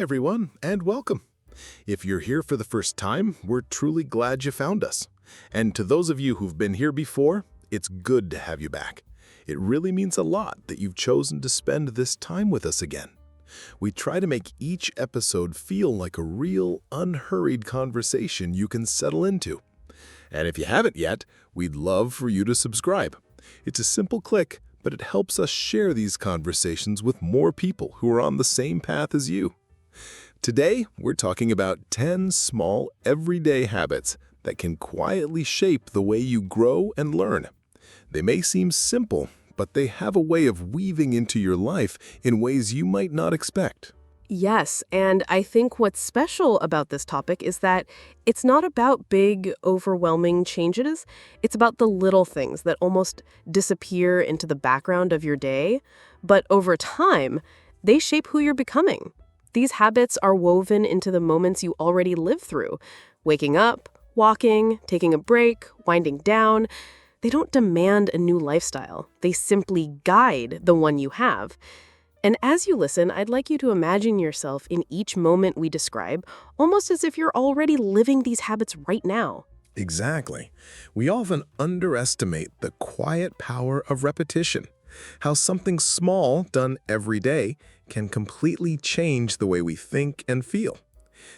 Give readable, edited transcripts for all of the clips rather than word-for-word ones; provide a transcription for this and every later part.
everyone, and welcome. If you're here for the first time, we're truly glad you found us. And to those of you who've been here before, it's good to have you back. It really means a lot that you've chosen to spend this time with us again. We try to make each episode feel like a real, unhurried conversation you can settle into. And if you haven't yet, we'd love for you to subscribe. It's a simple click, but it helps us share these conversations with more people who are on the same path as you. Today, we're talking about 10 small, everyday habits that can quietly shape the way you grow and learn. They may seem simple, but they have a way of weaving into your life in ways you might not expect. Yes, and I think what's special about this topic is that it's not about big, overwhelming changes. It's about the little things that almost disappear into the background of your day, but over time, they shape who you're becoming. These habits are woven into the moments you already live through. Waking up, walking, taking a break, winding down. They don't demand a new lifestyle. They simply guide the one you have. And as you listen, I'd like you to imagine yourself in each moment we describe, almost as if you're already living these habits right now. Exactly. We often underestimate the quiet power of repetition, how something small done every day can completely change the way we think and feel.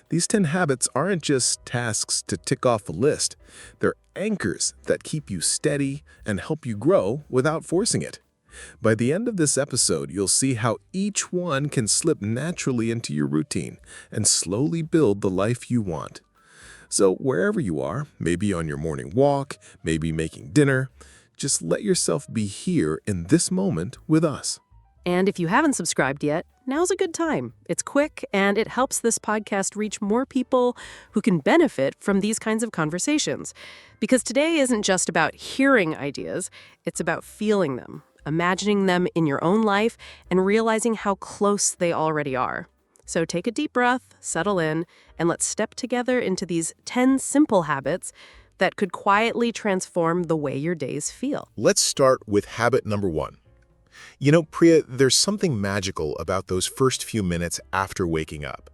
These 10 habits aren't just tasks to tick off a list. They're anchors that keep you steady and help you grow without forcing it. By the end of this episode, you'll see how each one can slip naturally into your routine and slowly build the life you want. So wherever you are, maybe on your morning walk, maybe making dinner, just let yourself be here in this moment with us. And if you haven't subscribed yet, now's a good time. It's quick, and it helps this podcast reach more people who can benefit from these kinds of conversations. Because today isn't just about hearing ideas, it's about feeling them, imagining them in your own life, and realizing how close they already are. So take a deep breath, settle in, and let's step together into these 10 simple habits that could quietly transform the way your days feel. Let's start with habit number 1. You know, Priya, there's something magical about those first few minutes after waking up.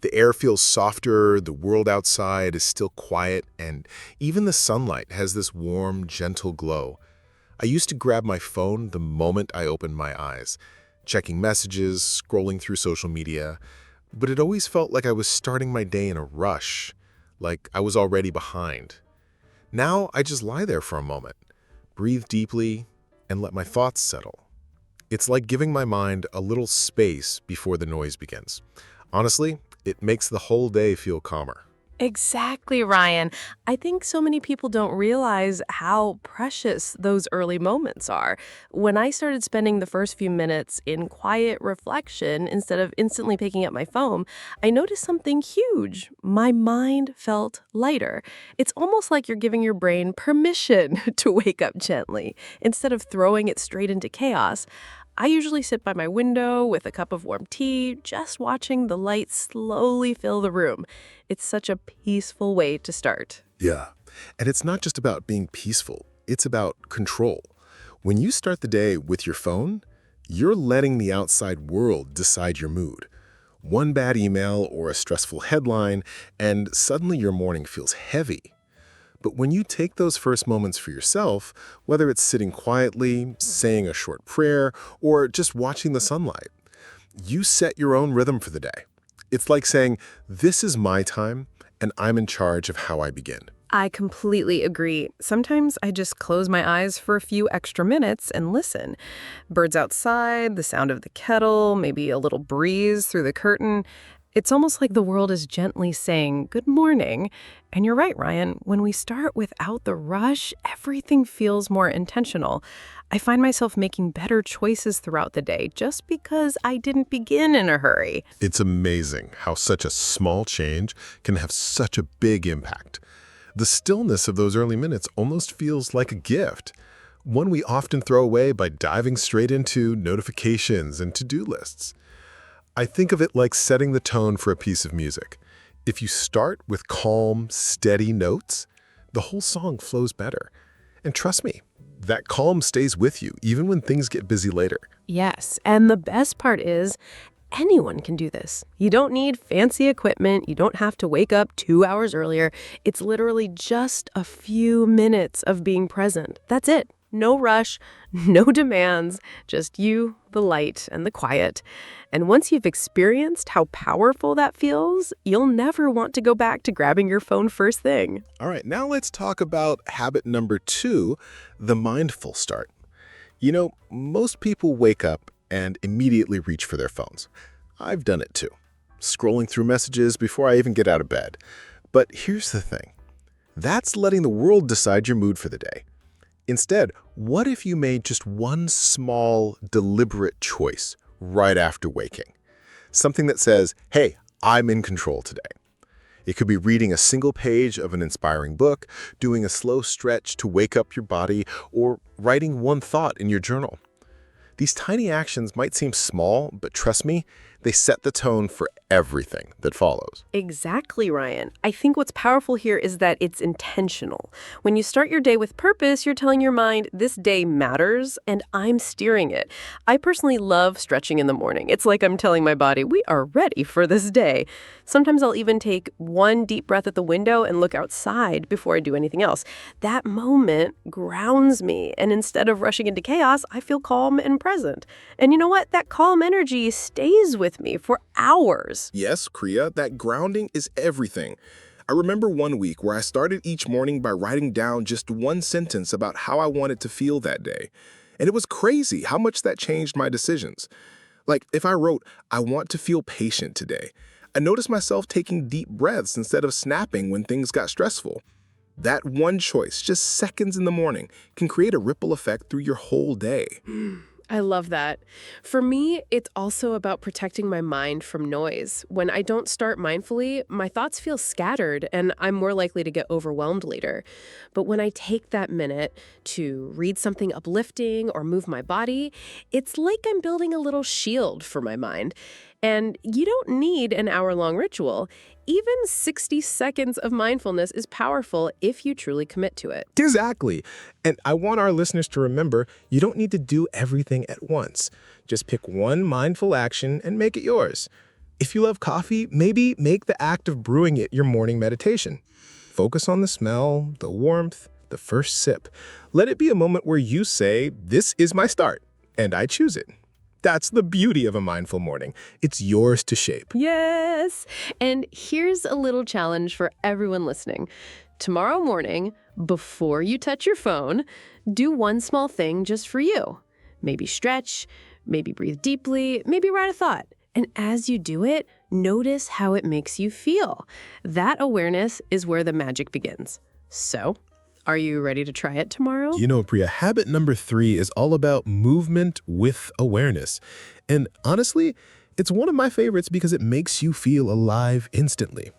The air feels softer, the world outside is still quiet, and even the sunlight has this warm, gentle glow. I used to grab my phone the moment I opened my eyes, checking messages, scrolling through social media, but it always felt like I was starting my day in a rush, like I was already behind. Now I just lie there for a moment, breathe deeply, and let my thoughts settle. It's like giving my mind a little space before the noise begins. Honestly, it makes the whole day feel calmer. Exactly, Ryan. I think so many people don't realize how precious those early moments are. When I started spending the first few minutes in quiet reflection instead of instantly picking up my phone, I noticed something huge. My mind felt lighter. It's almost like you're giving your brain permission to wake up gently instead of throwing it straight into chaos. I usually sit by my window with a cup of warm tea, just watching the light slowly fill the room. It's such a peaceful way to start. Yeah, and it's not just about being peaceful, it's about control. When you start the day with your phone, you're letting the outside world decide your mood. One bad email or a stressful headline, and suddenly your morning feels heavy. But when you take those first moments for yourself, whether it's sitting quietly, saying a short prayer, or just watching the sunlight, you set your own rhythm for the day. It's like saying, this is my time, and I'm in charge of how I begin. I completely agree. Sometimes I just close my eyes for a few extra minutes and listen. Birds outside, the sound of the kettle, maybe a little breeze through the curtain. It's almost like the world is gently saying, good morning. And you're right, Ryan. When we start without the rush, everything feels more intentional. I find myself making better choices throughout the day just because I didn't begin in a hurry. It's amazing how such a small change can have such a big impact. The stillness of those early minutes almost feels like a gift, one we often throw away by diving straight into notifications and to-do lists. I think of it like setting the tone for a piece of music. If you start with calm, steady notes, the whole song flows better. And trust me, that calm stays with you even when things get busy later. Yes, and the best part is Anyone can do this. You don't need fancy equipment. You don't have to wake up 2 hours earlier. It's literally just a few minutes of being present. That's it. No rush, no demands, just you, the light, and the quiet. And once you've experienced how powerful that feels, you'll never want to go back to grabbing your phone first thing. All right, now let's talk about habit number 2, the mindful start. You know, most people wake up and immediately reach for their phones. I've done it too, scrolling through messages before I even get out of bed. But here's the thing. That's letting the world decide your mood for the day. Instead, what if you made just one small, deliberate choice right after waking? Something that says, hey, I'm in control today. It could be reading a single page of an inspiring book, doing a slow stretch to wake up your body, or writing one thought in your journal. These tiny actions might seem small, but trust me, they set the tone for everything that follows. Exactly, Ryan. I think what's powerful here is that it's intentional. When you start your day with purpose, you're telling your mind, this day matters, and I'm steering it. I personally love stretching in the morning. It's like I'm telling my body, we are ready for this day. Sometimes I'll even take one deep breath at the window and look outside before I do anything else. That moment grounds me, and instead of rushing into chaos, I feel calm and present. And you know what? That calm energy stays with me for hours. Yes, Kriya, that grounding is everything. I remember one week where I started each morning by writing down just one sentence about how I wanted to feel that day. And it was crazy how much that changed my decisions. Like if I wrote, I want to feel patient today, I noticed myself taking deep breaths instead of snapping when things got stressful. That one choice, just seconds in the morning, can create a ripple effect through your whole day. I love that. For me, it's also about protecting my mind from noise. When I don't start mindfully, my thoughts feel scattered and I'm more likely to get overwhelmed later. But when I take that minute to read something uplifting or move my body, it's like I'm building a little shield for my mind. And you don't need an hour-long ritual. Even 60 seconds of mindfulness is powerful if you truly commit to it. Exactly. And I want our listeners to remember, you don't need to do everything at once. Just pick one mindful action and make it yours. If you love coffee, maybe make the act of brewing it your morning meditation. Focus on the smell, the warmth, the first sip. Let it be a moment where you say, this is my start, and I choose it. That's the beauty of a mindful morning. It's yours to shape. Yes! And here's a little challenge for everyone listening. Tomorrow morning, before you touch your phone, do one small thing just for you. Maybe stretch, maybe breathe deeply, maybe write a thought. And as you do it, notice how it makes you feel. That awareness is where the magic begins. So, are you ready to try it tomorrow? You know, Priya, habit number 3 is all about movement with awareness. And honestly, it's one of my favorites because it makes you feel alive instantly.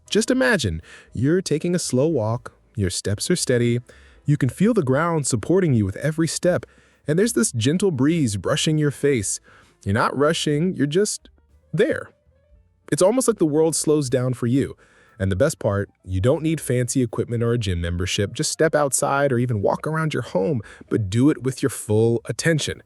Just imagine, you're taking a slow walk, your steps are steady, you can feel the ground supporting you with every step, and there's this gentle breeze brushing your face. You're not rushing, you're just there. It's almost like the world slows down for you. And the best part, you don't need fancy equipment or a gym membership. Just step outside or even walk around your home, but do it with your full attention.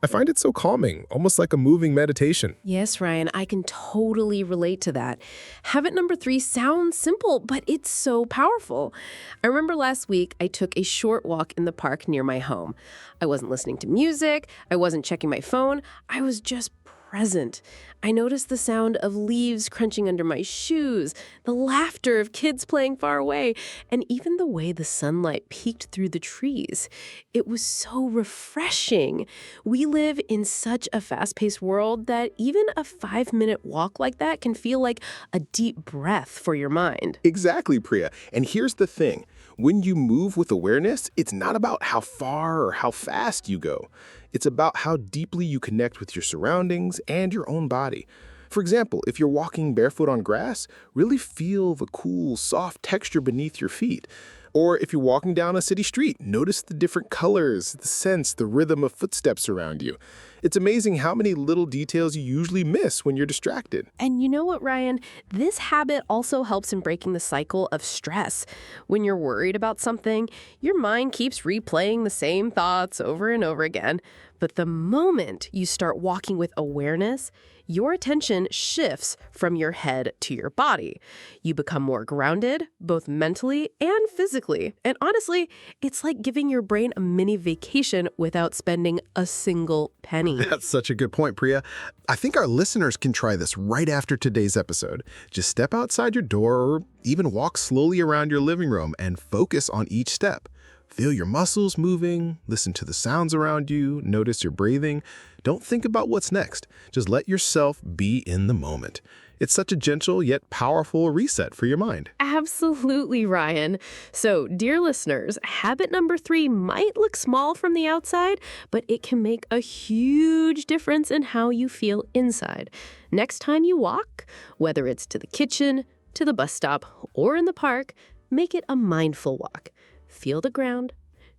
I find it so calming, almost like a moving meditation. Yes, Ryan, I can totally relate to that. Habit number 3 sounds simple, but it's so powerful. I remember last week I took a short walk in the park near my home. I wasn't listening to music, I wasn't checking my phone, I was just present. I noticed the sound of leaves crunching under my shoes, the laughter of kids playing far away, and even the way the sunlight peeked through the trees. It was so refreshing. We live in such a fast-paced world that even a 5-minute walk like that can feel like a deep breath for your mind. Exactly, Priya. And here's the thing. When you move with awareness, it's not about how far or how fast you go. It's about how deeply you connect with your surroundings and your own body. For example, if you're walking barefoot on grass, really feel the cool, soft texture beneath your feet. Or if you're walking down a city street, notice the different colors, the scents, the rhythm of footsteps around you. It's amazing how many little details you usually miss when you're distracted. And you know what, Ryan? This habit also helps in breaking the cycle of stress. When you're worried about something, your mind keeps replaying the same thoughts over and over again. But the moment you start walking with awareness, your attention shifts from your head to your body. You become more grounded, both mentally and physically. And honestly, it's like giving your brain a mini vacation without spending a single penny. That's such a good point, Priya. I think our listeners can try this right after today's episode. Just step outside your door or even walk slowly around your living room and focus on each step. Feel your muscles moving, listen to the sounds around you, notice your breathing. Don't think about what's next. Just let yourself be in the moment. It's such a gentle yet powerful reset for your mind. Absolutely, Ryan. So, dear listeners, habit number 3 might look small from the outside, but it can make a huge difference in how you feel inside. Next time you walk, whether it's to the kitchen, to the bus stop, or in the park, make it a mindful walk. Feel the ground,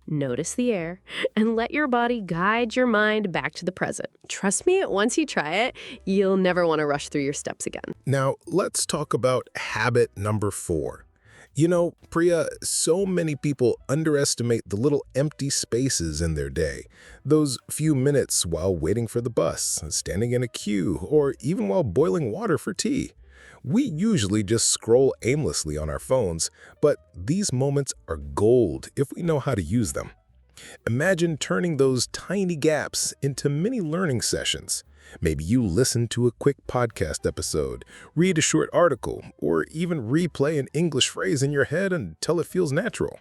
notice the air, and let your body guide your mind back to the present. Trust me, once you try it, you'll never want to rush through your steps again. Now, let's talk about habit number 4. You know, Priya, so many people underestimate the little empty spaces in their day. Those few minutes while waiting for the bus, standing in a queue, or even while boiling water for tea. We usually just scroll aimlessly on our phones, but these moments are gold if we know how to use them. Imagine turning those tiny gaps into mini learning sessions. Maybe you listen to a quick podcast episode, read a short article, or even replay an English phrase in your head until it feels natural.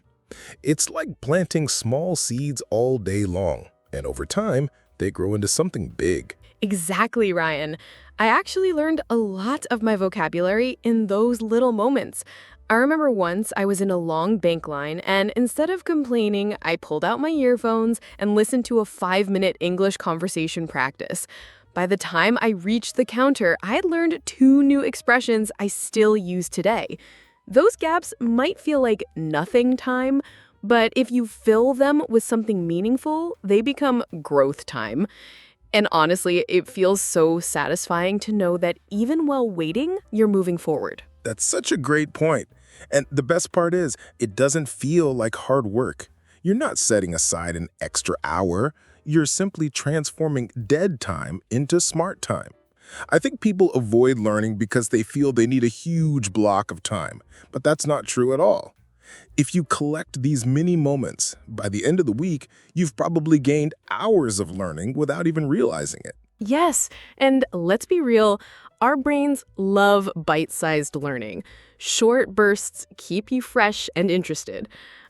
It's like planting small seeds all day long, and over time, they grow into something big. Exactly, Ryan. I actually learned a lot of my vocabulary in those little moments. I remember once I was in a long bank line, and instead of complaining, I pulled out my earphones and listened to a 5-minute English conversation practice. By the time I reached the counter, I had learned 2 new expressions I still use today. Those gaps might feel like nothing time, but if you fill them with something meaningful, they become growth time. And honestly, it feels so satisfying to know that even while waiting, you're moving forward. That's such a great point. And the best part is, it doesn't feel like hard work. You're not setting aside an extra hour. You're simply transforming dead time into smart time. I think people avoid learning because they feel they need a huge block of time, but that's not true at all. If you collect these mini moments, by the end of the week, you've probably gained hours of learning without even realizing it. Yes, and let's be real, our brains love bite-sized learning. Short bursts keep you fresh and interested.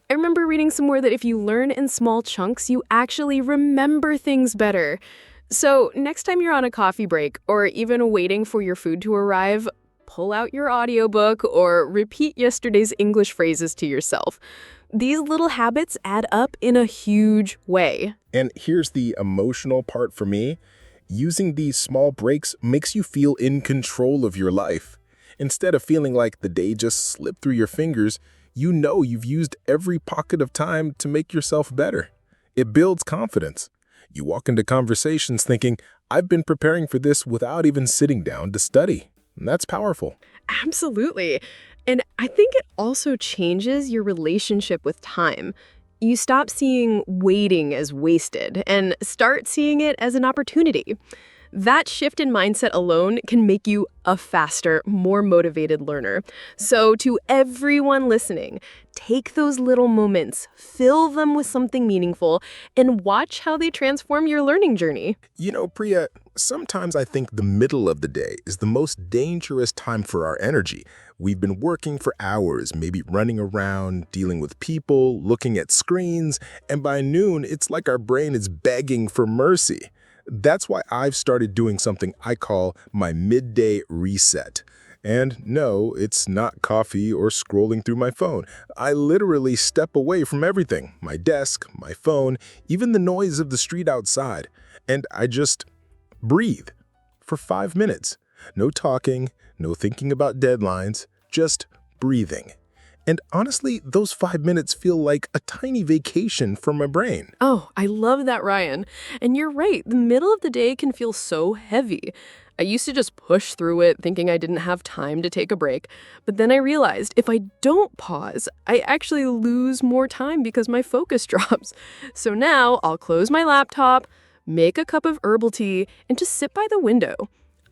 I remember reading somewhere that if you learn in small chunks, you actually remember things better. So next time you're on a coffee break or even waiting for your food to arrive, pull out your audiobook or repeat yesterday's English phrases to yourself. These little habits add up in a huge way. And here's the emotional part for me. Using these small breaks makes you feel in control of your life. Instead of feeling like the day just slipped through your fingers, you know you've used every pocket of time to make yourself better. It builds confidence. You walk into conversations thinking, I've been preparing for this without even sitting down to study. And that's powerful. Absolutely. And I think it also changes your relationship with time. You stop seeing waiting as wasted and start seeing it as an opportunity. That shift in mindset alone can make you a faster, more motivated learner. So to everyone listening, take those little moments, fill them with something meaningful, and watch how they transform your learning journey. You know, Priya, sometimes I think the middle of the day is the most dangerous time for our energy. We've been working for hours, maybe running around, dealing with people, looking at screens, and by noon, it's like our brain is begging for mercy. That's why I've started doing something I call my midday reset. And no, it's not coffee or scrolling through my phone. I literally step away from everything, my desk, my phone, even the noise of the street outside. And I just breathe for 5 minutes. No talking, no thinking about deadlines, just breathing. And honestly, those 5 minutes feel like a tiny vacation for my brain. Oh, I love that, Ryan. And you're right, the middle of the day can feel so heavy. I used to just push through it thinking I didn't have time to take a break. But then I realized if I don't pause, I actually lose more time because my focus drops. So now I'll close my laptop, make a cup of herbal tea, and just sit by the window.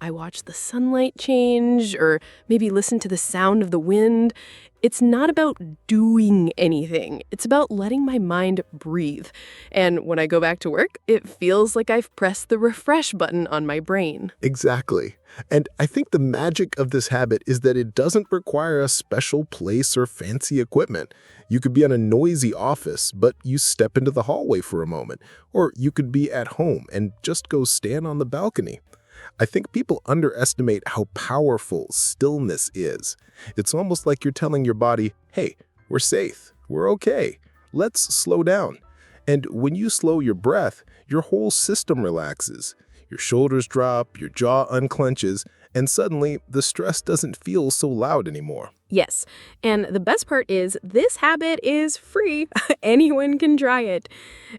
I watch the sunlight change or maybe listen to the sound of the wind. It's not about doing anything. It's about letting my mind breathe. And when I go back to work, it feels like I've pressed the refresh button on my brain. Exactly. And I think the magic of this habit is that it doesn't require a special place or fancy equipment. You could be in a noisy office, but you step into the hallway for a moment. Or you could be at home and just go stand on the balcony. I think people underestimate how powerful stillness is. It's almost like you're telling your body, hey, we're safe, we're okay, let's slow down. And when you slow your breath, your whole system relaxes. Your shoulders drop, your jaw unclenches, and suddenly the stress doesn't feel so loud anymore. Yes, and the best part is this habit is free. Anyone can try it.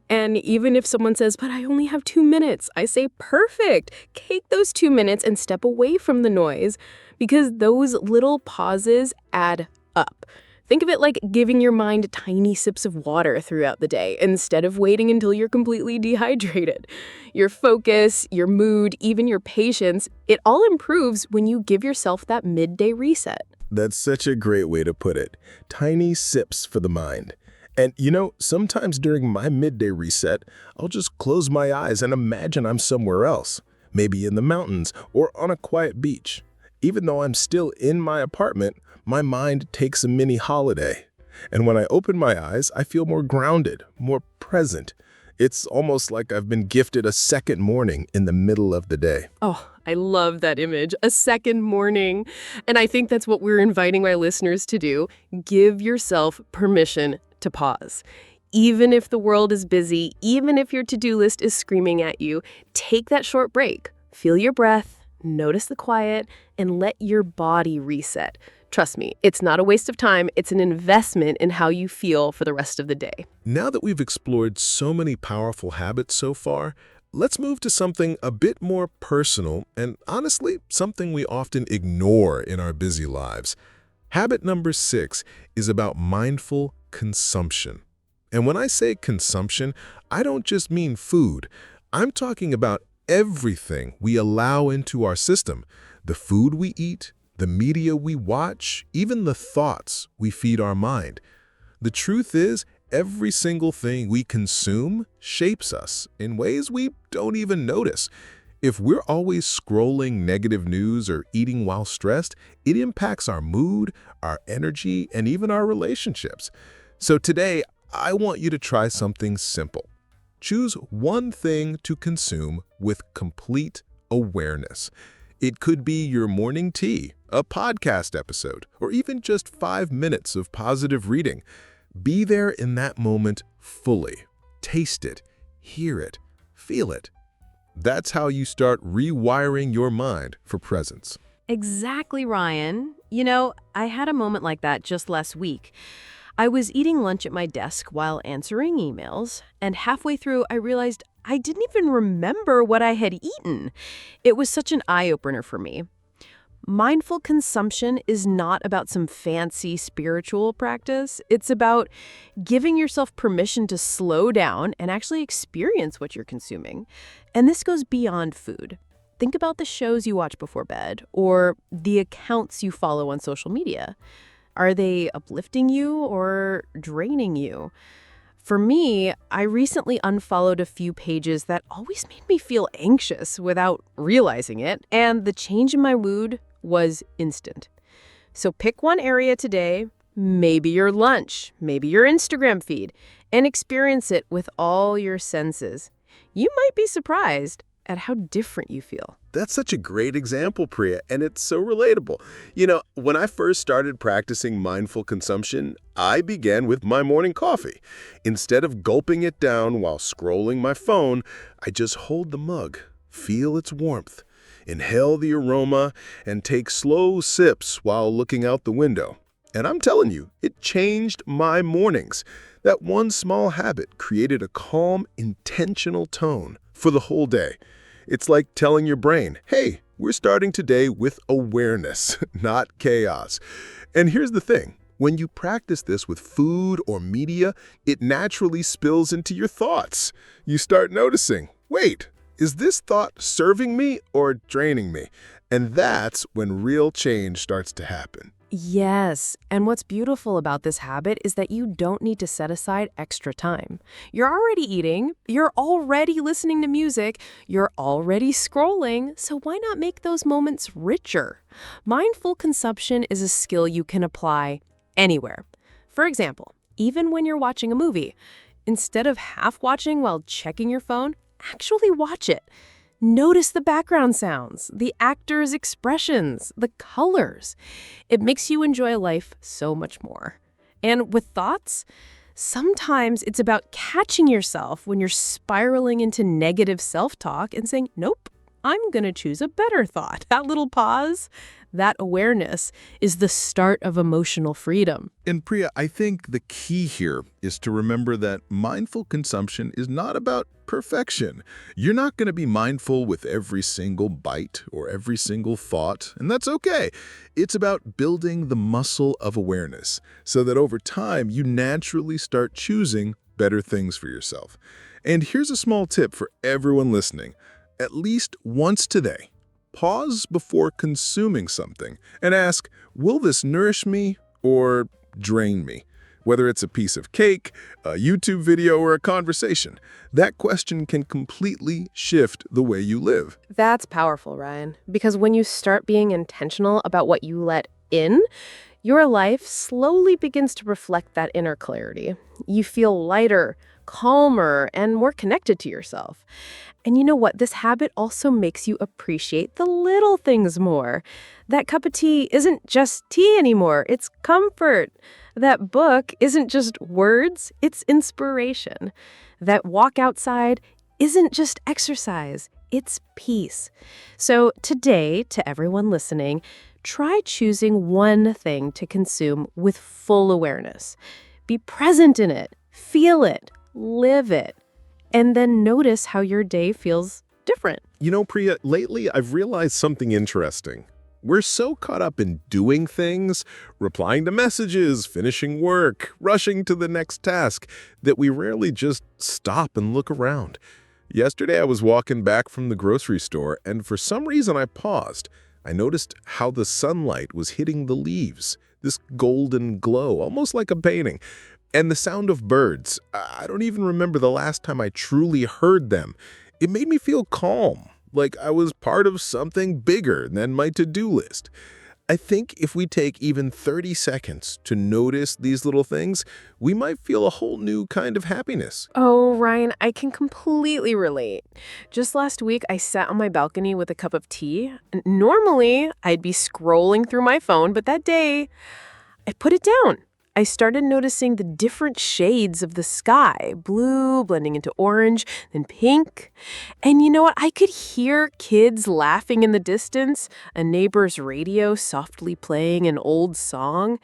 And even if someone says, but I only have 2 minutes, I say, perfect. Take those 2 minutes and step away from the noise because those little pauses add up. Think of it like giving your mind tiny sips of water throughout the day instead of waiting until you're completely dehydrated. Your focus, your mood, even your patience, it all improves when you give yourself that midday reset. That's such a great way to put it. Tiny sips for the mind. And sometimes during my midday reset, I'll just close my eyes and imagine I'm somewhere else, maybe in the mountains or on a quiet beach. Even though I'm still in my apartment, my mind takes a mini holiday. And when I open my eyes, I feel more grounded, more present. It's almost like I've been gifted a second morning in the middle of the day. Oh, I love that image, a second morning. And I think that's what we're inviting my listeners to do. Give yourself permission to pause. Even if the world is busy, even if your to-do list is screaming at you, take that short break. Feel your breath, notice the quiet, and let your body reset. Trust me, it's not a waste of time. It's an investment in how you feel for the rest of the day. Now that we've explored so many powerful habits so far, let's move to something a bit more personal and honestly, something we often ignore in our busy lives. Habit number 6 is about mindful consumption. And when I say consumption, I don't just mean food. I'm talking about everything we allow into our system. The food we eat, the media we watch, even the thoughts we feed our mind. The truth is, every single thing we consume shapes us in ways we don't even notice. If we're always scrolling negative news or eating while stressed, it impacts our mood, our energy, and even our relationships. So today, I want you to try something simple. Choose one thing to consume with complete awareness. It could be your morning tea, a podcast episode, or even just 5 minutes of positive reading. Be there in that moment fully. Taste it, hear it, feel it. That's how you start rewiring your mind for presence. Exactly, Ryan. I had a moment like that just last week. I was eating lunch at my desk while answering emails, and halfway through I realized I didn't even remember what I had eaten. It was such an eye-opener for me. Mindful consumption is not about some fancy spiritual practice. It's about giving yourself permission to slow down and actually experience what you're consuming. And this goes beyond food. Think about the shows you watch before bed or the accounts you follow on social media. Are they uplifting you or draining you? For me, I recently unfollowed a few pages that always made me feel anxious without realizing it, and the change in my mood was instant. So pick one area today, maybe your lunch, maybe your Instagram feed, and experience it with all your senses. You might be surprised at how different you feel. That's such a great example, Priya, and it's so relatable. When I first started practicing mindful consumption, I began with my morning coffee. Instead of gulping it down while scrolling my phone, I just hold the mug, feel its warmth, inhale the aroma, and take slow sips while looking out the window. And I'm telling you, it changed my mornings. That one small habit created a calm, intentional tone for the whole day. It's like telling your brain, hey, we're starting today with awareness, not chaos. And here's the thing. When you practice this with food or media, it naturally spills into your thoughts. You start noticing, wait, is this thought serving me or draining me? And that's when real change starts to happen. Yes, and what's beautiful about this habit is that you don't need to set aside extra time. You're already eating, you're already listening to music, you're already scrolling, so why not make those moments richer? Mindful consumption is a skill you can apply anywhere. For example, even when you're watching a movie, instead of half watching while checking your phone, actually watch it. Notice the background sounds, the actors' expressions, the colors. It makes you enjoy life so much more. And with thoughts, sometimes it's about catching yourself when you're spiraling into negative self-talk and saying, nope, I'm going to choose a better thought. That little pause, that awareness is the start of emotional freedom. And Priya, I think the key here is to remember that mindful consumption is not about perfection. You're not going to be mindful with every single bite or every single thought, and that's okay. It's about building the muscle of awareness so that over time you naturally start choosing better things for yourself. And here's a small tip for everyone listening. At least once today, pause before consuming something and ask, will this nourish me or drain me? Whether it's a piece of cake, a YouTube video, or a conversation, that question can completely shift the way you live. That's powerful, Ryan, because when you start being intentional about what you let in, your life slowly begins to reflect that inner clarity. You feel lighter, calmer, and more connected to yourself. And you know what? This habit also makes you appreciate the little things more. That cup of tea isn't just tea anymore, it's comfort. That book isn't just words, it's inspiration. That walk outside isn't just exercise, it's peace. So today, to everyone listening, try choosing one thing to consume with full awareness. Be present in it, feel it, live it, and then notice how your day feels different. You know, Priya, lately I've realized something interesting. We're so caught up in doing things, replying to messages, finishing work, rushing to the next task, that we rarely just stop and look around. Yesterday I was walking back from the grocery store, and for some reason I paused. I noticed how the sunlight was hitting the leaves, this golden glow, almost like a painting. And the sound of birds, I don't even remember the last time I truly heard them. It made me feel calm, like I was part of something bigger than my to-do list. I think if we take even 30 seconds to notice these little things, we might feel a whole new kind of happiness. Oh, Ryan, I can completely relate. Just last week, I sat on my balcony with a cup of tea. Normally, I'd be scrolling through my phone, but that day, I put it down. I started noticing the different shades of the sky, blue blending into orange, then pink. And you know what? I could hear kids laughing in the distance, a neighbor's radio softly playing an old song.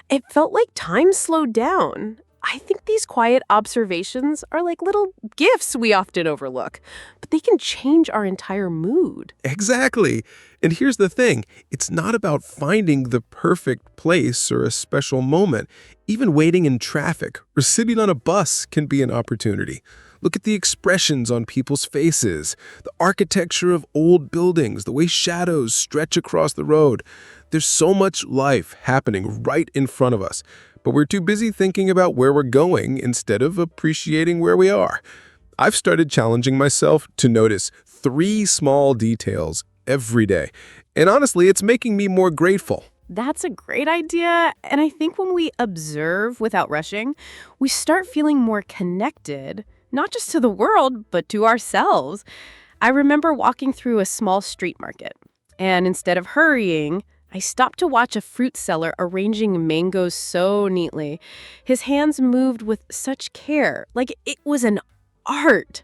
It felt like time slowed down. I think these quiet observations are like little gifts we often overlook, but they can change our entire mood. Exactly. And here's the thing, it's not about finding the perfect place or a special moment. Even waiting in traffic or sitting on a bus can be an opportunity. Look at the expressions on people's faces, the architecture of old buildings, the way shadows stretch across the road. There's so much life happening right in front of us, but we're too busy thinking about where we're going instead of appreciating where we are. I've started challenging myself to notice 3 small details every day, and honestly, it's making me more grateful. That's a great idea. And I think when we observe without rushing, we start feeling more connected, not just to the world, but to ourselves. I remember walking through a small street market, and instead of hurrying, I stopped to watch a fruit seller arranging mangoes so neatly. His hands moved with such care, like it was an art.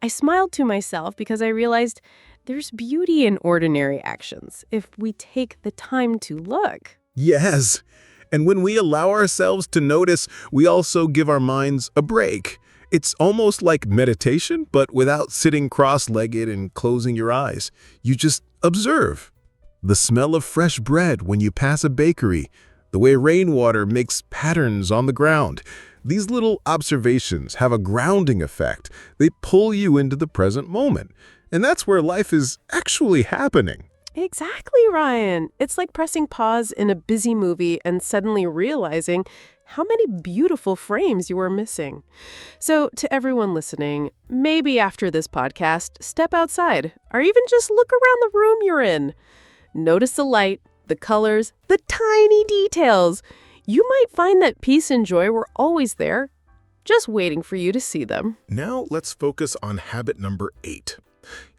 I smiled to myself because I realized there's beauty in ordinary actions if we take the time to look. Yes, and when we allow ourselves to notice, we also give our minds a break. It's almost like meditation, but without sitting cross-legged and closing your eyes. You just observe. The smell of fresh bread when you pass a bakery, the way rainwater makes patterns on the ground, These little observations have a grounding effect. They pull you into the present moment. And that's where life is actually happening. Exactly, Ryan. It's like pressing pause in a busy movie and suddenly realizing how many beautiful frames you were missing. So, to everyone listening, maybe after this podcast, step outside or even just look around the room you're in. Notice the light, the colors, the tiny details. You might find that peace and joy were always there, just waiting for you to see them. Now let's focus on habit number 8.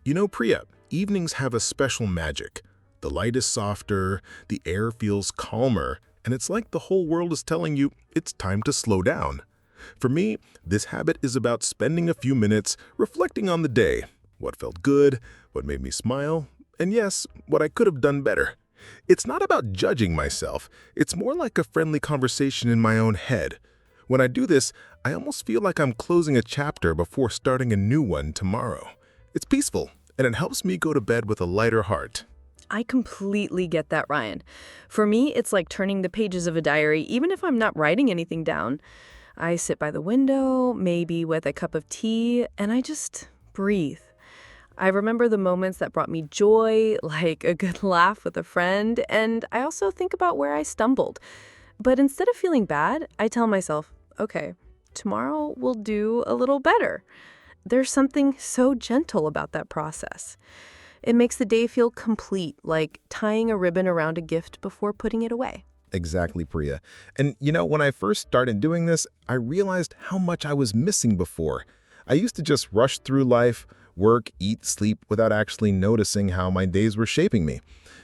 You know, Priya, evenings have a special magic. The light is softer, the air feels calmer, and it's like the whole world is telling you it's time to slow down. For me, this habit is about spending a few minutes reflecting on the day, what felt good, what made me smile, and yes, what I could have done better. It's not about judging myself. It's more like a friendly conversation in my own head. When I do this, I almost feel like I'm closing a chapter before starting a new one tomorrow. It's peaceful, and it helps me go to bed with a lighter heart. I completely get that, Ryan. For me, it's like turning the pages of a diary, even if I'm not writing anything down. I sit by the window, maybe with a cup of tea, and I just breathe. I remember the moments that brought me joy, like a good laugh with a friend, and I also think about where I stumbled. But instead of feeling bad, I tell myself, okay, tomorrow we'll do a little better. There's something so gentle about that process. It makes the day feel complete, like tying a ribbon around a gift before putting it away. Exactly, Priya. And you know, when I first started doing this, I realized how much I was missing before. I used to just rush through life, work, eat, sleep without actually noticing how my days were shaping me.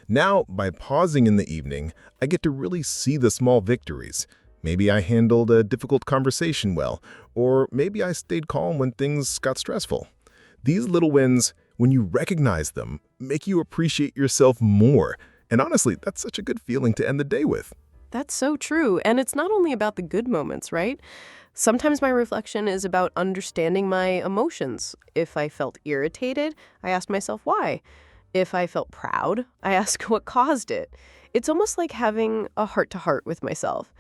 Now, by pausing in the evening, I get to really see the small victories. Maybe I handled a difficult conversation well, or maybe I stayed calm when things got stressful. These little wins, when you recognize them, make you appreciate yourself more. And honestly, that's such a good feeling to end the day with. That's so true. And it's not only about the good moments, right? Sometimes my reflection is about understanding my emotions. If I felt irritated, I asked myself why. If I felt proud, I ask what caused it. It's almost like having a heart-to-heart with myself.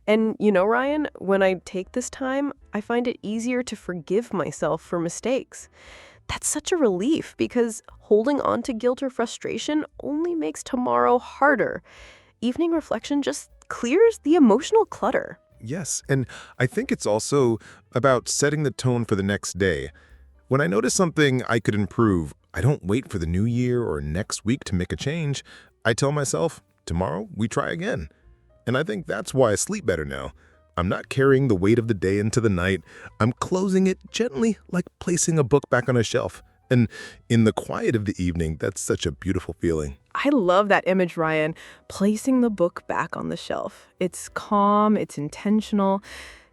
And you know, Ryan, when I take this time, I find it easier to forgive myself for mistakes. That's such a relief because holding on to guilt or frustration only makes tomorrow harder. Evening reflection just clears the emotional clutter. Yes, and I think it's also about setting the tone for the next day. When I notice something I could improve, I don't wait for the new year or next week to make a change. I tell myself, tomorrow we try again. And I think that's why I sleep better now. I'm not carrying the weight of the day into the night. I'm closing it gently, like placing a book back on a shelf. And in the quiet of the evening, that's such a beautiful feeling. I love that image, Ryan. Placing the book back on the shelf. It's calm, it's intentional.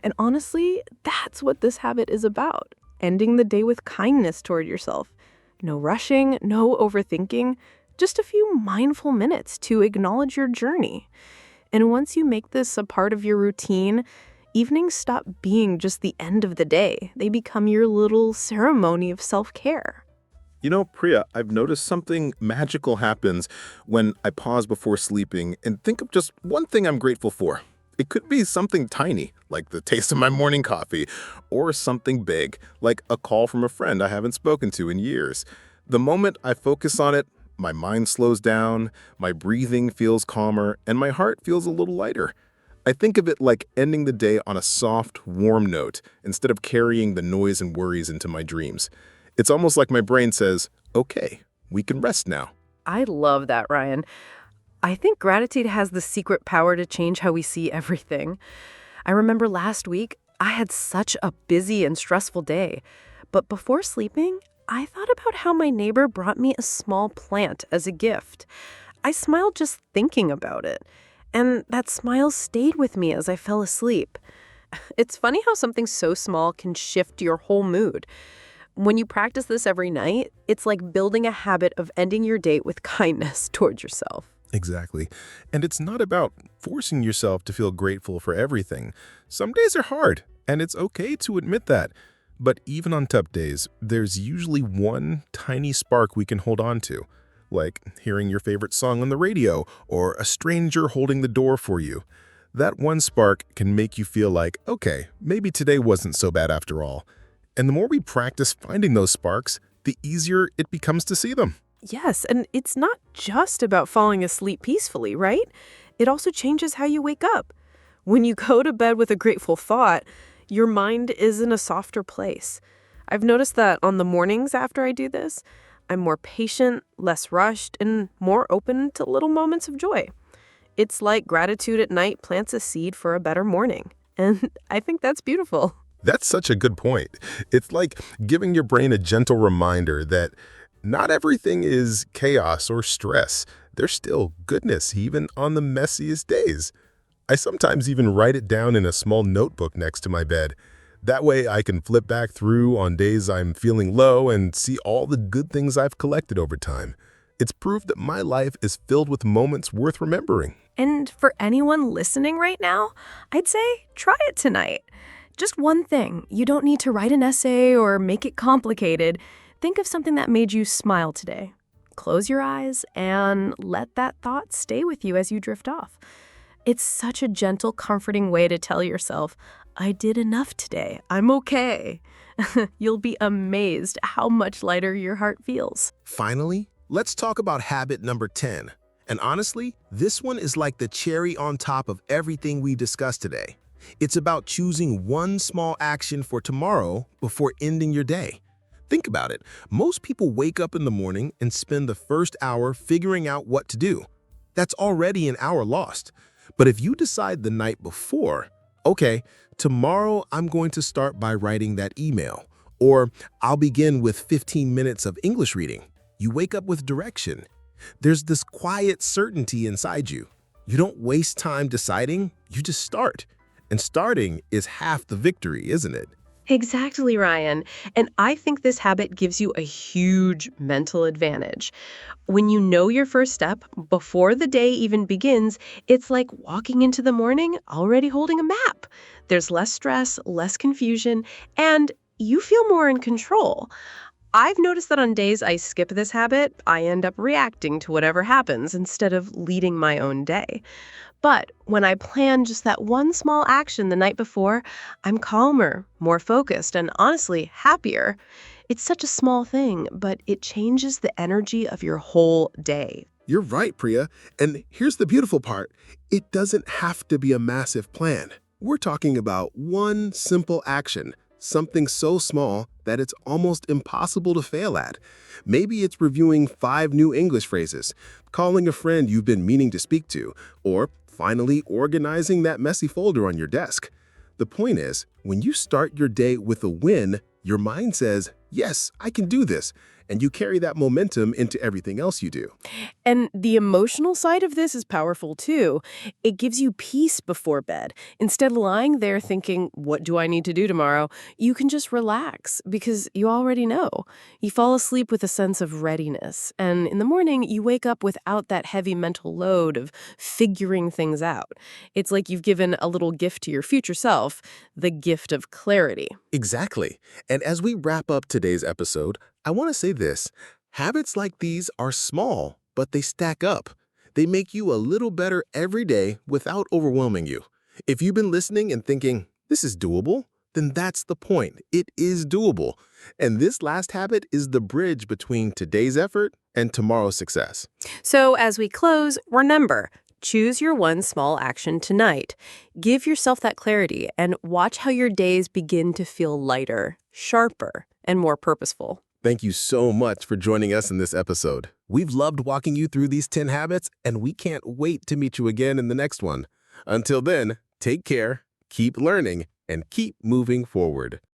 And honestly, that's what this habit is about. Ending the day with kindness toward yourself. No rushing, no overthinking. Just a few mindful minutes to acknowledge your journey. And once you make this a part of your routine, evenings stop being just the end of the day. They become your little ceremony of self-care. You know, Priya, I've noticed something magical happens when I pause before sleeping and think of just one thing I'm grateful for. It could be something tiny, like the taste of my morning coffee, or something big, like a call from a friend I haven't spoken to in years. The moment I focus on it, my mind slows down, my breathing feels calmer, and my heart feels a little lighter. I think of it like ending the day on a soft, warm note instead of carrying the noise and worries into my dreams. It's almost like my brain says, okay, we can rest now. I love that, Ryan. I think gratitude has the secret power to change how we see everything. I remember last week, I had such a busy and stressful day. But before sleeping, I thought about how my neighbor brought me a small plant as a gift. I smiled just thinking about it. And that smile stayed with me as I fell asleep. It's funny how something so small can shift your whole mood. When you practice this every night, it's like building a habit of ending your day with kindness towards yourself. Exactly. And it's not about forcing yourself to feel grateful for everything. Some days are hard, and it's okay to admit that. But even on tough days, there's usually one tiny spark we can hold on to, like hearing your favorite song on the radio or a stranger holding the door for you. That one spark can make you feel like, okay, maybe today wasn't so bad after all. And the more we practice finding those sparks, the easier it becomes to see them. Yes, and it's not just about falling asleep peacefully, right? It also changes how you wake up. When you go to bed with a grateful thought, your mind is in a softer place. I've noticed that on the mornings after I do this, I'm more patient, less rushed, and more open to little moments of joy. It's like gratitude at night plants a seed for a better morning. And I think that's beautiful. That's such a good point. It's like giving your brain a gentle reminder that not everything is chaos or stress. There's still goodness even on the messiest days. I sometimes even write it down in a small notebook next to my bed. That way I can flip back through on days I'm feeling low and see all the good things I've collected over time. It's proof that my life is filled with moments worth remembering. And for anyone listening right now, I'd say try it tonight. Just one thing. You don't need to write an essay or make it complicated. Think of something that made you smile today. Close your eyes and let that thought stay with you as you drift off. It's such a gentle, comforting way to tell yourself, I did enough today. I'm okay. You'll be amazed how much lighter your heart feels. Finally, let's talk about habit number 10. And honestly, this one is like the cherry on top of everything we discussed today. It's about choosing one small action for tomorrow before ending your day. Think about it. Most people wake up in the morning and spend the first hour figuring out what to do. That's already an hour lost. But if you decide the night before, okay, tomorrow I'm going to start by writing that email, or I'll begin with 15 minutes of English reading, you wake up with direction. There's this quiet certainty inside you. You don't waste time deciding, you just start. And starting is half the victory, isn't it? Exactly, Ryan. And I think this habit gives you a huge mental advantage. When you know your first step, before the day even begins, it's like walking into the morning already holding a map. There's less stress, less confusion, and you feel more in control. I've noticed that on days I skip this habit, I end up reacting to whatever happens instead of leading my own day. But when I plan just that one small action the night before, I'm calmer, more focused, and honestly, happier. It's such a small thing, but it changes the energy of your whole day. You're right, Priya. And here's the beautiful part. It doesn't have to be a massive plan. We're talking about one simple action, something so small that it's almost impossible to fail at. Maybe it's reviewing 5 new English phrases, calling a friend you've been meaning to speak to, or finally organizing that messy folder on your desk. The point is, when you start your day with a win, your mind says, yes, I can do this, and you carry that momentum into everything else you do. And the emotional side of this is powerful too. It gives you peace before bed. Instead of lying there thinking, what do I need to do tomorrow? You can just relax because you already know. You fall asleep with a sense of readiness. And in the morning, you wake up without that heavy mental load of figuring things out. It's like you've given a little gift to your future self, the gift of clarity. Exactly. And as we wrap up today's episode, I want to say this. Habits like these are small, but they stack up. They make you a little better every day without overwhelming you. If you've been listening and thinking, this is doable, then that's the point. It is doable. And this last habit is the bridge between today's effort and tomorrow's success. So as we close, remember, choose your one small action tonight. Give yourself that clarity and watch how your days begin to feel lighter, sharper, and more purposeful. Thank you so much for joining us in this episode. We've loved walking you through these 10 habits, and we can't wait to meet you again in the next one. Until then, take care, keep learning, and keep moving forward.